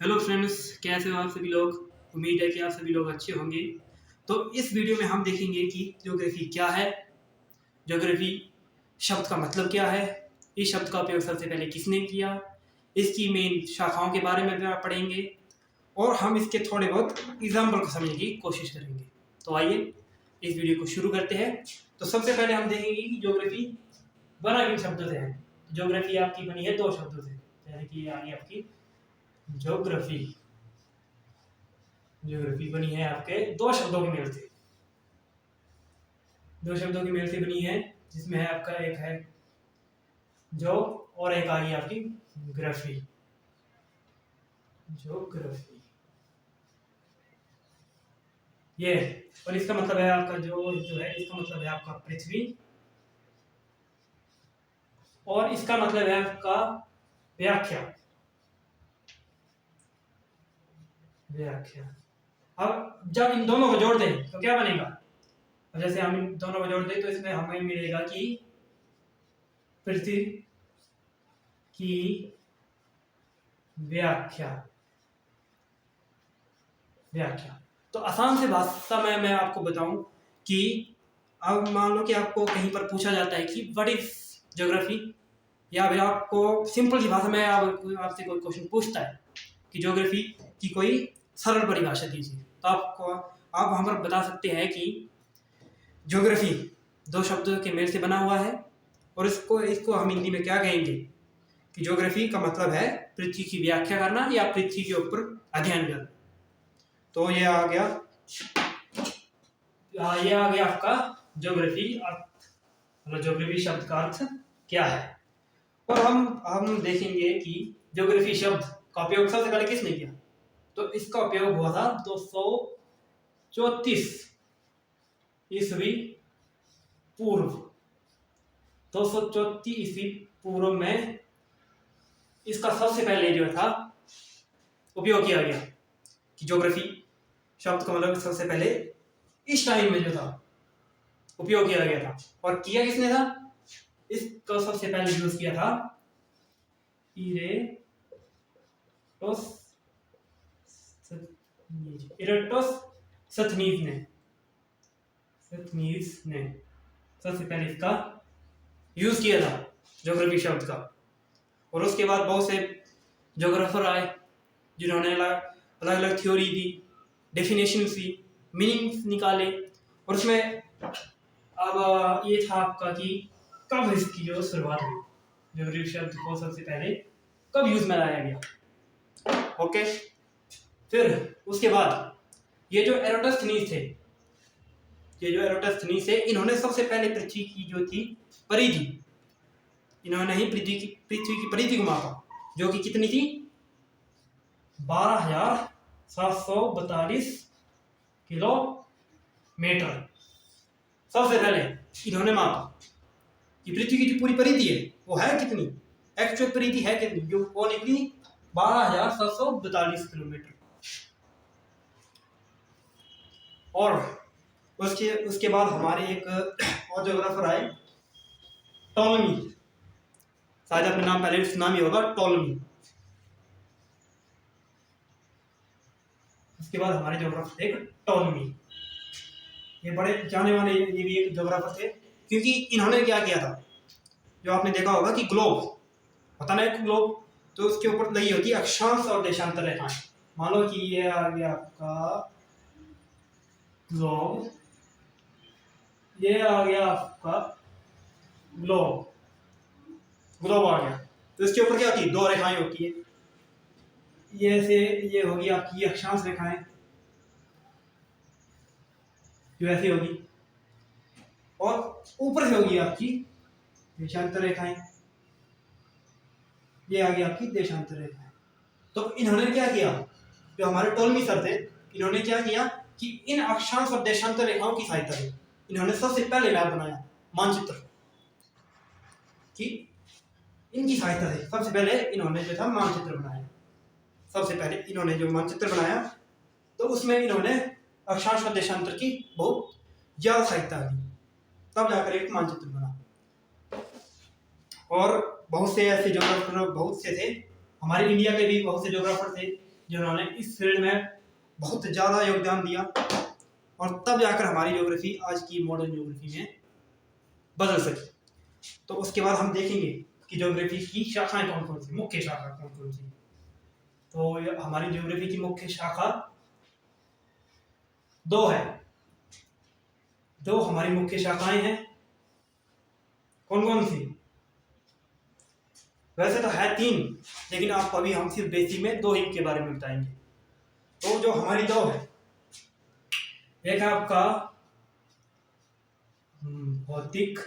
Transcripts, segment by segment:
Hello friends, कैसे हो आप सभी लोग। उम्मीद है कि आप सभी लोग अच्छे होंगे। तो इस वीडियो में हम देखेंगे कि ज्योग्राफी क्या है, ज्योग्राफी शब्द का मतलब क्या है, इस शब्द का उपयोग सबसे पहले किसने किया, इसकी मेन शाखाओं के बारे में भी आप पढ़ेंगे और हम इसके थोड़े बहुत एग्जाम्पल को समझने की कोशिश करेंगे। तो आइए इस वीडियो को शुरू करते हैं। तो सबसे पहले हम देखेंगे कि ज्योग्राफी बना किन शब्दों से है। ज्योग्राफी आपकी बनी है दो शब्दों से, यानी कि ये आ गई आपकी ज्योग्राफी। ज्योग्राफी बनी है आपके दो शब्दों के मेल से, दो शब्दों के मेल से बनी है, जिसमें है आपका एक है जो और एक आ गई आपकी ग्राफी। ज्योग्राफी ये, और इसका मतलब है आपका जो है, इसका मतलब है आपका पृथ्वी, और इसका मतलब है आपका व्याख्या। व्याख्या। अब जब इन दोनों को जोड़ दें तो क्या बनेगा। अब जैसे हम इन दोनों को जोड़ दें तो इसमें हमें मिलेगा कि पृथ्वी की व्याख्या। व्याख्या तो आसान से भाषा में मैं आपको बताऊं कि अब मान लो कि आपको कहीं पर पूछा जाता है कि व्हाट इज ज्योग्राफी, या फिर आपको सिंपल सी भाषा में आपसे कोई क्वेश्चन पूछता है कि ज्योग्राफी की कोई सरल परिभाषा दीजिए, तो आपको आप वहां पर बता सकते हैं कि ज्योग्राफी दो शब्दों के मेल से बना हुआ है, और इसको इसको हम हिंदी में क्या कहेंगे कि ज्योग्राफी का मतलब है पृथ्वी की व्याख्या करना या पृथ्वी के ऊपर अध्ययन करना। तो ये आ गया, ये आ गया आपका ज्योग्राफी अर्थ, मतलब ज्योग्राफी शब्द का अर्थ क्या है। और हम देखेंगे कि ज्योग्राफी शब्द का उपयोग सबसे पहले किसने किया। तो इसका उपयोग हुआ था 234 ईस्वी पूर्व। 234 ईस्वी पूर्व में इसका सबसे पहले जो था उपयोग किया गया कि ज्योग्राफी शब्द का मतलब सबसे पहले इस टाइम में जो था उपयोग किया गया था। और किया किसने था, इसका सबसे पहले यूज किया था इरेटोस्थनीज ने। सथनीज ने सबसे पहले इसका यूज किया था ज्योग्राफी शब्द का। और उसके बाद बहुत से ज्योग्राफर आए जिन्होंने अलग अलग थ्योरी दी, डेफिनेशन दी, मीनिंग्स निकाले। और उसमें अब ये था आपका कि कब इसकी जो शुरुआत हुई, ज्योग्राफी शब्द को सबसे पहले कब यूज में लाया गया। ओके, फिर उसके बाद ये जो एरोटोस्थनीज थे, ये जो एरोटोस्थनीज थे, इन्होंने सबसे पहले पृथ्वी की जो थी परिधि, इन्होंने ही पृथ्वी की परिधि को मापा, जो कि कितनी थी 12,742 किलोमीटर। सबसे पहले इन्होंने मापा कि पृथ्वी की जो पूरी परिधि है वो है कितनी, एक्चुअल परिधि है कितनी, जो वो निकली 12,742 किलोमीटर। और उसके उसके बाद हमारे एक और ज्योग्राफर आए, टॉलमी। शायद अपने नाम पहले सुना भी होगा, टॉलमी। उसके बाद हमारे ज्योग्राफर थे टॉलमी। ये बड़े जाने वाले, ये भी एक ज्योग्राफर थे, क्योंकि इन्होंने क्या किया था, जो आपने देखा होगा कि ग्लोब होता ना एक ग्लोब, तो उसके ऊपर लगी होती है अक्षांश और देशांतर रेखाएं। मान लो कि ये आ गया आपका ग्लोब, ये आ गया आपका ग्लोब, ग्लोब आ गया। तो इसके ऊपर क्या होती है, दो रेखाएं होती है। ये से ये होगी आपकी अक्षांश रेखाएं, जो ऐसी होगी, और ऊपर से होगी आपकी देशांतर रेखाएं, ये आ गई आपकी देशांतर रेखाएं। तो इन्होंने क्या किया, जो हमारे टोलमी सर थे, इन्होंने क्या किया कि इन अक्षांश और देशांतर रेखाओं की सहायता से इन्होंने सबसे पहले मैप बनाया, मानचित्र, कि इनकी सहायता से सबसे पहले इन्होंने जो था मानचित्र बनाया। सबसे पहले इन्होंने जो मानचित्र बनाया, तो उसमें इन्होंने अक्षांश और देशांतर की बहुत ज्यादा सहायता दी, तब जाकर एक मानचित्र बना। और बहुत से ऐसे ज्योग्राफर बहुत से थे, हमारे इंडिया के भी बहुत से ज्योग्राफर थे जिन्होंने इस फील्ड में बहुत ज़्यादा योगदान दिया, और तब जाकर हमारी ज्योग्राफी आज की मॉडर्न ज्योग्राफी में बदल सकी। तो उसके बाद हम देखेंगे कि ज्योग्राफी की शाखाएं कौन कौन सी, मुख्य शाखा कौन कौन सी। तो हमारी ज्योग्राफी की मुख्य शाखा दो है, दो हमारी मुख्य शाखाएं हैं। कौन कौन सी? वैसे तो है तीन, लेकिन आपको अभी हम सिर्फ बेसिक में दो ही के बारे में बताएंगे। तो जो हमारी दो है, एक है आपका भौतिक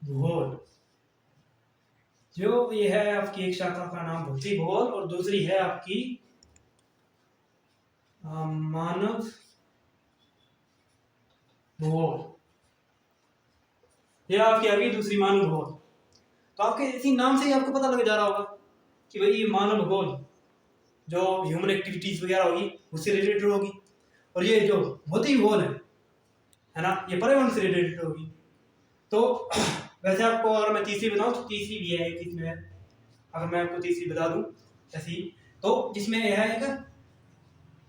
भूगोल, जो ये है आपकी एक शाखा का नाम भौतिक भूगोल, और दूसरी है आपकी मानव भूगोल। ये आपकी आ गई दूसरी मानव भूगोल। तो आपके इसी नाम से ही आपको पता लग जा रहा होगा कि भाई ये मानव भूगोल जो ह्यूमन एक्टिविटीज वगैरह होगी उससे रिलेटेड होगी, और ये जो भौतिक भूगोल है ना, ये पर्यावरण से रिलेटेड होगी। तो वैसे आपको अगर मैं तीसरी बताऊं तो तीसरी भी है इसमें, अगर मैं आपको तीसरी बता दूं ऐसी, तो जिसमें यह है एक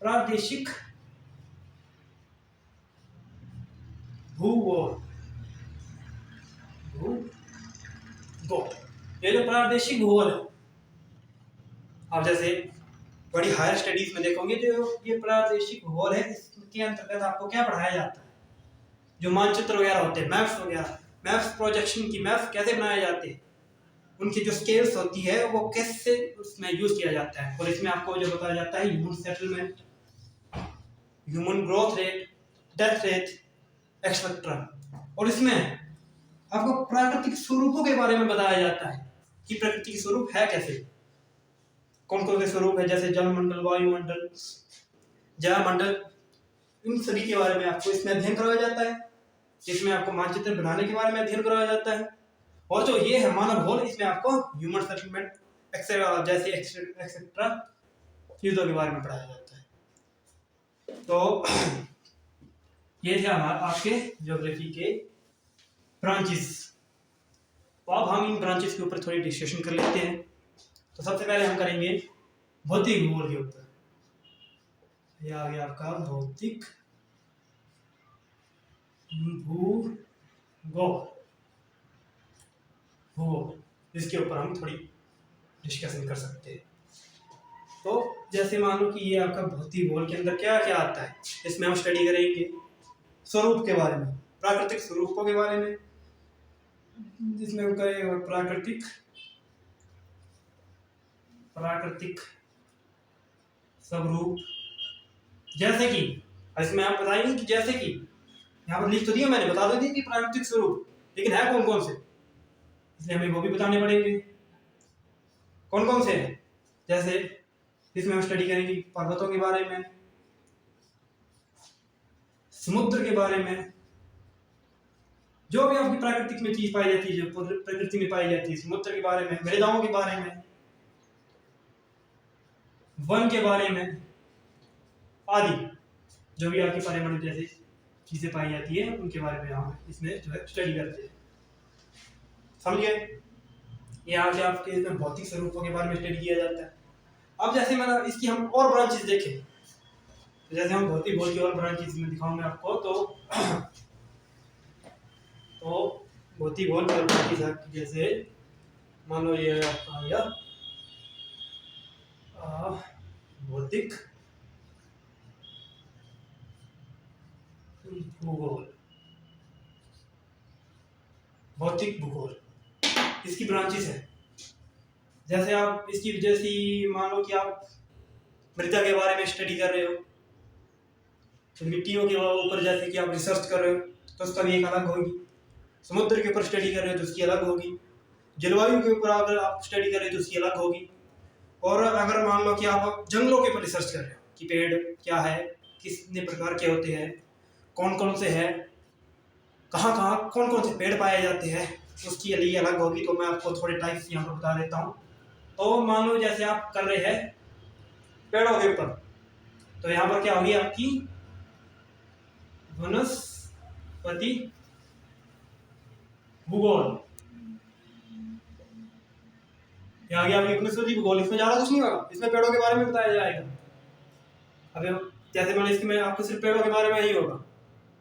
प्रादेशिक भूगोल। ये जो प्रादेशिक भूगोल है, आप जैसे बड़ी हायर स्टडीज में देखोगे, जो ये प्रादेशिक भूगोल है इसके अंतर्गत आपको क्या पढ़ाया जाता है, जो मानचित्र वगैरह होते हैं, मैप्स वगैरह, मैप्स प्रोजेक्शन की मैप्स कैसे बनाए जाते हैं, उनकी जो स्केल्स होती है वो कैसे उसमें यूज किया जाता है, और इसमें आपको जो बताया जाता है human settlement, human growth rate, death rate etcetera. और इसमें आपको प्राकृतिक स्वरूपों के बारे में बताया जाता है कि प्राकृतिक स्वरूप है कैसे, कौन कौन से स्वरूप है, जैसे जलमंडल, वायुमंडल, जलमंडल, इन सभी के बारे में आपको इसमें अध्ययन करवाया जाता है। इसमें आपको मानचित्र बनाने के बारे में अध्ययन करवाया जाता है। और जो ये है मानव भूगोल, इसमें आपको ह्यूमन सेटलमेंट जैसे एक्सेट्रा चीजों के बारे में पढ़ाया जाता है। तो ये थे हमारे आपके ज्योग्राफी के ब्रांचेस। तो अब हम इन ब्रांचेस के ऊपर थोड़ी डिस्कशन कर लेते हैं। तो सबसे पहले हम करेंगे भौतिक भूगोल के ऊपर। ये आ गया आपका भौतिक भूगोल, इसके ऊपर हम थोड़ी डिस्कशन कर सकते हैं। तो जैसे मान लो कि ये आपका भौतिक भूगोल के अंदर क्या क्या आता है, इसमें हम स्टडी करेंगे स्वरूप के बारे में, प्राकृतिक स्वरूपों के बारे में, जिसमें हम करेंगे प्राकृतिक स्वरूप, जैसे कि इसमें आप बताएंगे कि जैसे कि यहाँ पर लिख तो दिया मैंने, बता दो दी कि प्राकृतिक स्वरूप, लेकिन है कौन कौन से, इसलिए हमें वो भी बताने पड़ेंगे कौन कौन से हैं। जैसे इसमें हम स्टडी करेंगे पर्वतों के बारे में, समुद्र के बारे में, जो भी आपकी प्राकृतिक में चीज पाई जाती है, जो प्रकृति में पाई जाती है, समुद्र के बारे में, मृदाओं के बारे में, वन के बारे में आदि, जो भी आपकी पर्यावरण जैसे चीजें पाई जाती है उनके बारे में हम इसमें जो है स्टडी करते हैं। समझिए, ये आगे आपके इसमें भौतिक स्वरूपों के बारे में स्टडी किया जाता है। अब जैसे मैंने इसकी हम और ब्रांचेस देखें, तो जैसे हम भौतिक भूगोल की और ब्रांचेस में दिखाऊंगा आपको, तो भौतिक भूगोल की ब्रांचेस जैसे मान लो ये आपका आ गया भौतिक भूगोल, भौतिक भूगोल इसकी ब्रांचेस है। जैसे आप इसकी जैसी मान लो कि आप मृदा के बारे में स्टडी कर रहे हो, तो मिट्टियों के ऊपर जैसे कि आप रिसर्च कर रहे हो तो उसका भी एक अलग होगी। समुद्र के ऊपर स्टडी कर रहे हो तो उसकी अलग होगी। जलवायु के ऊपर अगर आप स्टडी कर रहे हो तो उसकी अलग होगी। और अगर मान लो कि आप जंगलों के ऊपर रिसर्च कर रहे हो कि पेड़ क्या है, कितने प्रकार के होते हैं, कौन कौन से हैं, कहाँ कहाँ कौन कौन से पेड़ पाए जाते हैं, उसकी अलग अलग होगी। तो मैं आपको थोड़े टाइप्स यहाँ पर बता देता हूँ। तो मान लो जैसे आप कर रहे हैं पेड़ों के ऊपर, तो यहाँ पर क्या होगी आपकी वनस्पति भूगोल, यहाँ आगे आपकी वनस्पति भूगोल, इसमें ज़्यादा कुछ नहीं होगा, इसमें पेड़ों के बारे में बताया जाएगा। अब जैसे मैंने इसमें आपको सिर्फ पेड़ों के बारे में ही होगा,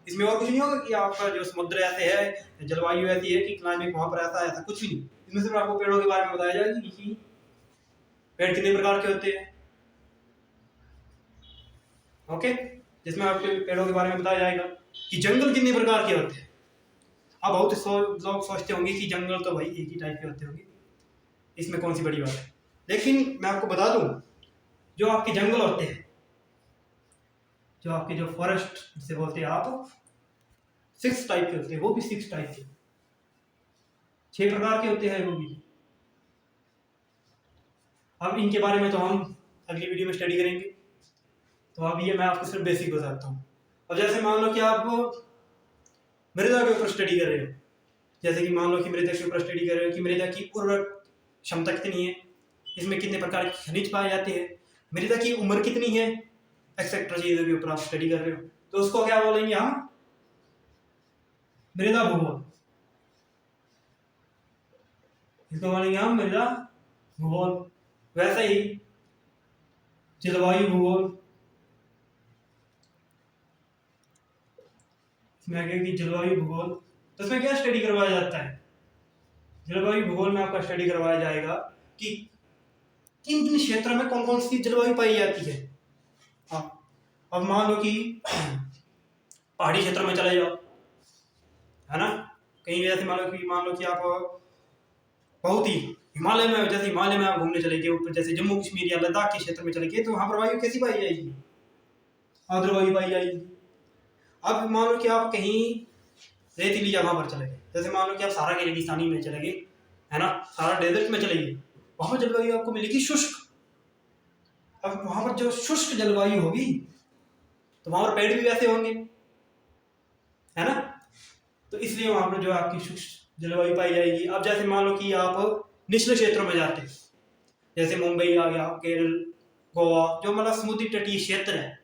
इसमें और कुछ नहीं होगा कि आपका जो समुद्र ऐसे है, जलवायु ऐसी है कि क्लाइमेट वहाँ पर ऐसा है, ऐसा कुछ भी नहीं। इसमें सिर्फ आपको पेड़ों के बारे में बताया जाएगा कि पेड़ कितने प्रकार के होते हैं। ओके, जिसमें आपके पेड़ों के बारे में बताया जाएगा कि जंगल कितने प्रकार के होते हैं। अब बहुत लोग सोचते होंगे कि जंगल तो भाई एक ही टाइप के होते होंगे, इसमें कौन सी बड़ी बात है। लेकिन मैं आपको बता दूं, जो आपके जंगल होते हैं, जो आपके जो फॉरेस्ट जिसे बोलते हैं आप, 6 टाइप के होते हैं, वो भी 6 टाइप के, 6 प्रकार के होते हैं वो भी। अब इनके बारे में तो हम अगली वीडियो में स्टडी करेंगे, तो अब ये मैं आपको सिर्फ बेसिक बताता हूँ। अब जैसे मान लो कि आप मृदा के ऊपर स्टडी कर रहे हो, जैसे कि मान लो कि मृदा के ऊपर स्टडी कर रहे हो कि मृदा की उर्वरक क्षमता कितनी है, इसमें कितने प्रकार के खनिज पाए जाते हैं, मृदा की उम्र कितनी है, एक्सेट्रा चीजों के ऊपर आप स्टडी कर रहे हो, तो उसको क्या बोलेंगे हम, मृदा भूगोल। इसको बोलेंगे हम मृदा भूगोल। वैसे ही जलवायु भूगोल, इसमें आगे की जलवायु भूगोल, तो इसमें क्या स्टडी करवाया जाता है, जलवायु भूगोल में आपका स्टडी करवाया जाएगा कि किन किन क्षेत्रों में कौन कौन सी जलवायु पाई जाती है। हाँ, अब मान लो कि पहाड़ी क्षेत्र में चले जाओ, है ना, कहीं जैसे मान लो कि आप बहुत ही हिमालय में, जैसे हिमालय में आप घूमने चले गए ऊपर, जैसे जम्मू कश्मीर या लद्दाख के क्षेत्र में चले गए, तो वहां पर वायु कैसी पाई जाएगी, आर्द्र वायु पाई जाएगी। अब मान लो कि आप कहीं रेतीली जगह पर चले गए, जैसे मान लो कि आप सारा के रेगिस्तानी में चले गए, है ना, सारा डेजर्ट में चले गए, वहां पर जलवायु आपको मिलेगी शुष्क। अब वहां पर जो शुष्क जलवायु होगी तो वहां पर पेड़ भी वैसे होंगे, है ना, तो इसलिए वहां पर जो आपकी शुष्क जलवायु पाई जाएगी। अब जैसे मान लो कि आप निचले क्षेत्रों में जाते हैं, जैसे मुंबई आ गया, केरल, गोवा, जो मतलब समुद्री तटीय क्षेत्र है,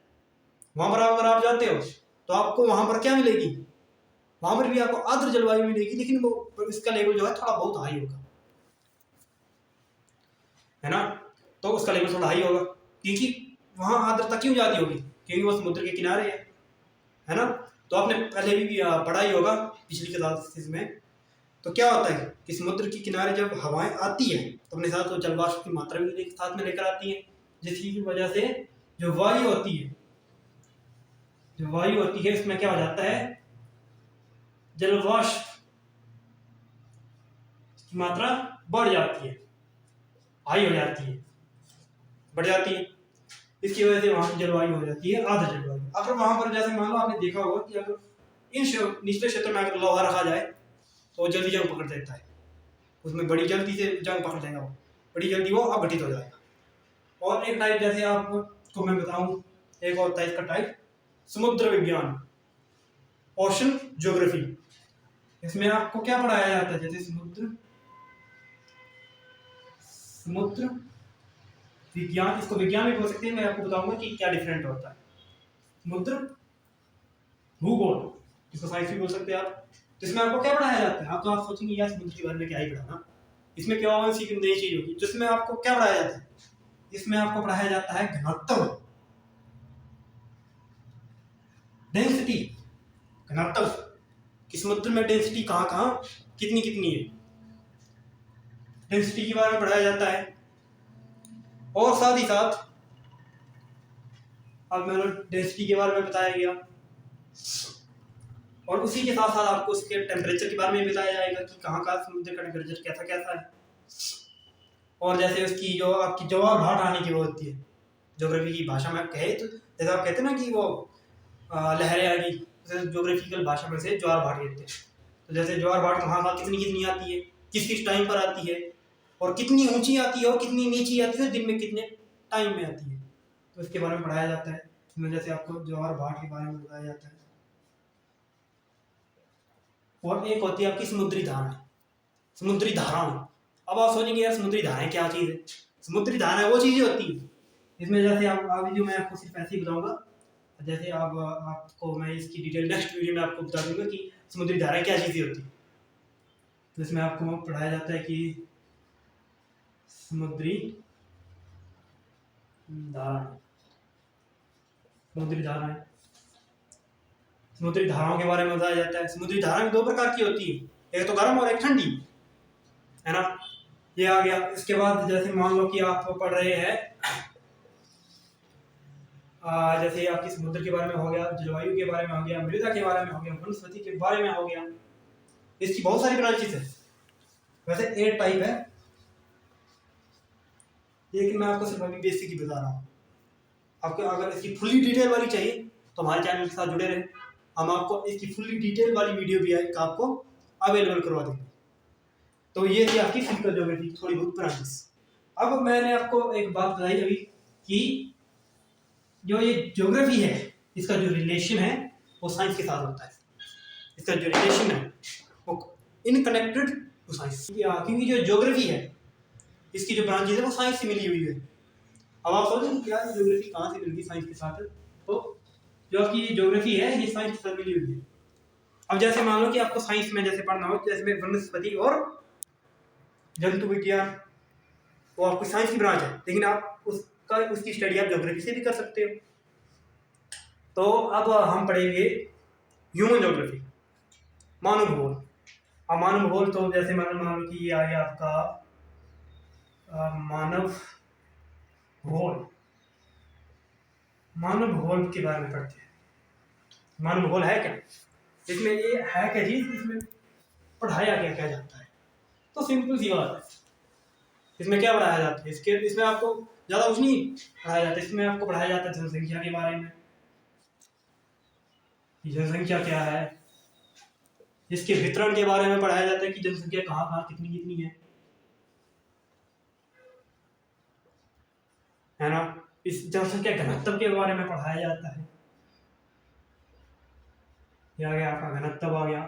वहां पर अगर आप जाते हो तो आपको वहां पर क्या मिलेगी, वहां पर भी आपको आर्द्र जलवायु मिलेगी, लेकिन वो इसका लेवल जो है थोड़ा बहुत हाई होगा, है ना, तो उसका लेवल थोड़ा हाई होगा, क्योंकि वहां आर्द्रता क्यों ज्यादा होगी, क्योंकि वो समुद्र के किनारे है ना। तो आपने पहले भी पढ़ा ही होगा पिछली क्लासेस में, तो क्या होता है कि समुद्र के किनारे जब हवाएं आती है तो अपने साथ तो जल वाष्प की मात्रा भी साथ में लेकर आती है, जिसकी वजह से जो वायु होती है, जो वायु होती है इसमें क्या हो जाता है, जल वाष्प की मात्रा बढ़ जाती है, हाई हो जाती है, बढ़ जाती है, इसकी वजह से वहां की जलवायु हो जाती है आर्द्र जलवायु। अगर वहां पर जैसे मान लो आपने देखा होगा कि अगर इन निचले क्षेत्र में अगर लोहा रखा जाए तो वो जल्दी जंग पकड़ देता है, उसमें बड़ी जल्दी से जंग पकड़ जाएगा, वो बड़ी जल्दी वो अपघटित हो जाएगा। और एक टाइप जैसे आपको मैं बताऊं, एक और टाइप का टाइप समुद्र विज्ञान, ओशन ज्योग्राफी, इसमें आपको क्या पढ़ाया जाता है, जैसे समुद्र विज्ञान, इसको विज्ञान भी बोल सकते हैं, मैं आपको बताऊंगा कि क्या डिफरेंट होता है। समुद्र भूगोल, इसको साइंस भी बोल सकते हैं आप, तो इसमें आपको क्या पढ़ाया जाता है, आप तो आप सोचेंगे यार समुद्र के बारे में क्या ही पढ़ाना, इसमें क्या होगा, सीखने नई चीज होगी। जिसमें आपको क्या पढ़ाया जाता है, इसमें आपको पढ़ाया जाता है घनत्व, डेंसिटी, घनत्व कि समुद्र में डेंसिटी कहाँ कहाँ कितनी कितनी है, डेंसिटी के बारे में पढ़ाया जाता है। और साथ ही साथ अब मैंने डेंसिटी के बारे में बताया गया, और उसी के साथ साथ आपको उसके टेम्परेचर के बारे में बताया जाएगा कि कहाँ का समुद्र का टेम्परेचर कैसा कैसा है, और जैसे उसकी जो आपकी ज्वार भाट आने की वो होती है, ज्योग्राफी की भाषा में कहे तो जैसे आप कहते हैं ना कि वो लहरें आ गई, ज्योग्राफिकल भाषा में से ज्वार भाट कहते हैं। तो जैसे ज्वार भाट कहाँ कहाँ कितनी कितनी आती है, किस किस टाइम पर आती है, और कितनी ऊंची आती है और कितनी नीची आती है, दिन में कितने टाइम में आती है, तो इसके बारे में पढ़ाया जाता है। इसमें जैसे आपको ज्वार भाट के बारे में बताया जाता है। और एक होती है आपकी समुद्री धाराएं, समुद्री धाराएं। अब आप सोचेंगे यार समुद्री धाराएं क्या चीज़ है, समुद्री धाराएं वो चीज़ें होती है, इसमें जैसे आप अभी जो मैं आपको सिर्फ ऐसे ही बताऊंगा, जैसे आप आपको मैं इसकी डिटेल नेक्स्ट वीडियो में आपको बता दूंगा कि समुद्री धाराएं क्या चीज़ें होती है। तो इसमें आपको पढ़ाया जाता है कि समुद्री धाराएं। समुद्री धाराएं, समुद्री धाराओं के बारे में बताया जाता है। समुद्री धाराएं दो प्रकार की होती है, एक तो गर्म और एक ठंडी, है ना। ये आ गया। इसके बाद जैसे मान लो कि आप पढ़ रहे हैं, जैसे आपकी समुद्र के बारे में हो गया, जलवायु के बारे में हो गया, मृदा के बारे में हो गया, वनस्पति के बारे में हो गया। इसकी बहुत सारी ब्रांचेस है। वैसे 8 टाइप है, लेकिन मैं आपको सिर्फ अभी बेसिक ही बता रहा हूँ। आपको अगर इसकी फुल्ली डिटेल वाली चाहिए तो हमारे चैनल के साथ जुड़े रहे, हम आपको इसकी फुल्ली डिटेल वाली वीडियो भी आपको अवेलेबल करवा देंगे। तो ये थी आपकी फिजिकल ज्योग्राफी थोड़ी बहुत ब्रांचेस। अब मैंने आपको एक बात बताई अभी कि जो ये ज्योग्राफी है, इसका जो रिलेशन है वो साइंस के साथ होता है। इसका जो रिलेशन है वो इनकनेक्टेड टू साइंस, क्योंकि जो ज्योग्राफी है इसकी जो ब्रांचेस है वो साइंस से मिली हुई है। अब आप सोचें कि यार ज्योग्राफी कहाँ से मिल गई साइंस के साथ, तो जो आपकी ज्योग्राफी है ये साइंस के साथ मिली हुई है। अब जैसे मान लो कि आपको साइंस में जैसे पढ़ना हो, जैसे वनस्पति और जंतु विज्ञान, वो आपकी साइंस की ब्रांच है, लेकिन आप उसकी स्टडी आप ज्योग्राफी से भी कर सकते हो। तो अब हम पढ़ेंगे ह्यूमन ज्योग्राफी, मानव भूगोल। अब मानव भूगोल तो जैसे मान लो कि ये आ गया आपका मानव भूगोल। मानव भूगोल के बारे में पढ़ते हैं। मानव भूगोल है क्या, इसमें ये है क्या चीज, इसमें पढ़ाया क्या क्या जाता है। तो सिंपल सी बात है, इसमें क्या पढ़ाया जाता है, इसमें आपको ज़्यादा कुछ नहीं पढ़ाया जाता है। इसमें आपको पढ़ाया जाता है जनसंख्या के बारे में, जनसंख्या क्या है, इसके वितरण के बारे में पढ़ाया जाता है कि जनसंख्या कहाँ कहाँ कितनी कितनी है ना। इस जनसंख्या घनत्व के बारे में पढ़ाया जाता है। ये आ गया आपका घनत्व आ गया।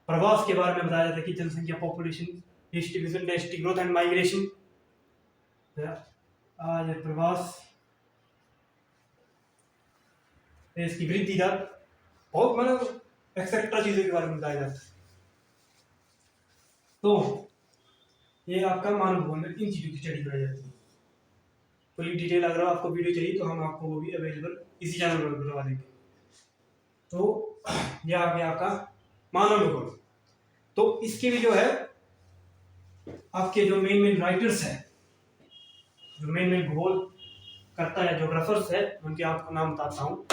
प्रवास के बारे में बताया जाता है कि जनसंख्या, population distribution, density, growth and migration. आज प्रवास, इसकी वृद्धि दर, बहुत मतलब एक्सेट्रा चीजों के बारे में बताया जाता है। तो ये आपका मानव भूगोल में इन चीजों की स्टडी कराई जाती है। पूरी डिटेल अगर आपको वीडियो चाहिए तो हम आपको वो भी अवेलेबल इसी चैनल पर करवा देंगे। तो ये आ गया आपका मानव भूगोल। तो इसके भी जो है आपके जो मेन राइटर्स है, जो मेन भूगोल करता है, ज्योग्राफर्स है, उनके आपको नाम बताता हूँ।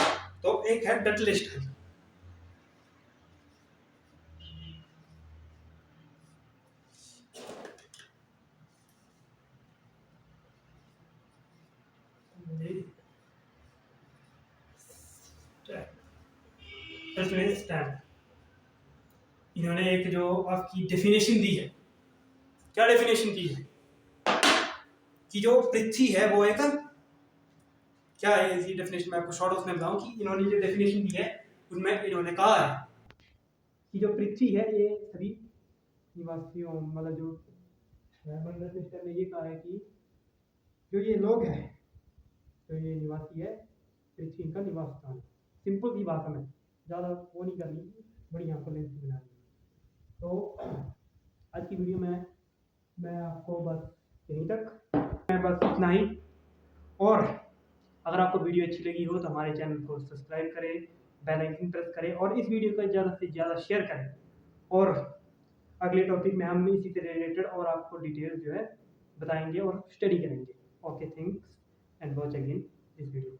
तो एक है डटलिस्ट है, इन्होंने एक जो आपकी डेफिनेशन दी है, क्या डेफिनेशन दी है कि जो पृथ्वी है वो एक, क्या है इसकी डेफिनेशन मैं आपको शॉर्ट उसमें बताऊं कि इन्होंने जो डेफिनेशन दी है उनमें इन्होंने कहा है कि जो पृथ्वी है ये सभी निवासियों, मतलब जो मंडल सिस्टम में ये कहा है कि जो ये लोग हैं, जो ये निवासी है, पृथ्वी का निवास स्थान। सिंपल सी बात है, ज़्यादा वो नहीं करनी, बड़ी यहाँ पर लेंथ बनानी। तो आज की वीडियो में मैं आपको बस यहीं तक, मैं बस इतना ही। और अगर आपको वीडियो अच्छी लगी हो तो हमारे चैनल को सब्सक्राइब करें, बेल आइकन प्रेस करें और इस वीडियो को ज़्यादा से ज़्यादा शेयर करें। और अगले टॉपिक में हम इसी से रिलेटेड और आपको डिटेल्स जो है बताएंगे और स्टडी करेंगे। Okay, thanks and watch again this video.